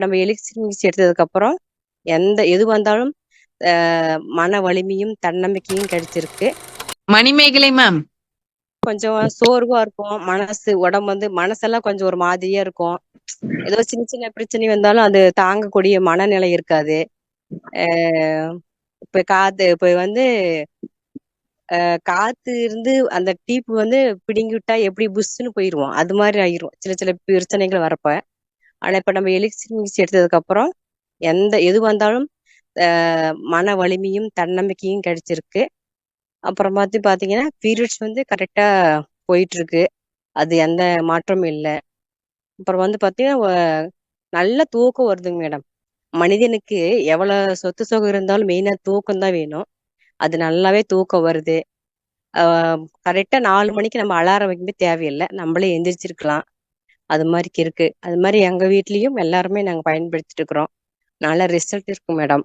நம்ம எலிக்சிர் மிக்ஸ் எடுத்ததுக்கப்புறம் எது வந்தாலும் மன வலிமையும் தன்னம்பிக்கையும் கிடைச்சிருக்கு. மணிமேகலை மேம், கொஞ்சம் சோர்வா இருக்கும், மனசெல்லாம் கொஞ்சம் ஒரு மாதிரியா இருக்கும். ஏதோ சின்ன சின்ன பிரச்சனை வந்தாலும் அது தாங்கக்கூடிய மனநிலை இருக்காது. இப்ப வந்து காத்து இருந்து அந்த டீப்பு வந்து பிடுங்கி விட்டா எப்படி புஷ்ன்னு போயிருவோம், அது மாதிரி ஆயிரும் சில சில பிரச்சனைகள் வரப்ப. ஆனா இப்ப நம்ம எலிக்சிர் மிக்ஸ் எடுத்ததுக்கு அப்புறம் எது வந்தாலும் மன வலிமையும் தன்னம்பிக்கையும் கிடைச்சிருக்கு. அப்புறம் பாத்தீங்கன்னா பீரியட்ஸ் வந்து கரெக்டா போயிட்டு இருக்கு, அது எந்த மாற்றமும் இல்லை. அப்புறம் வந்து பாத்தீங்கன்னா நல்ல தூக்கம் வருதுங்க மேடம். மனிதனுக்கு எவ்வளவு சொத்து சுகம் இருந்தாலும் மெயினா தூக்கம் தான் வேணும். அது நல்லாவே தூக்கம் வருது. கரெக்டா 4 மணிக்கு நம்ம அலாரம் வைக்கவே தேவையில்லை, நம்மளே எந்திரிச்சிருக்கலாம். அது மாதிரி இருக்கு. அது மாதிரி எங்க வீட்லயும் எல்லாருமே நாங்க பயன்படுத்திட்டு இருக்கிறோம். நல்ல ரிசல்ட் இருக்கு மேடம்.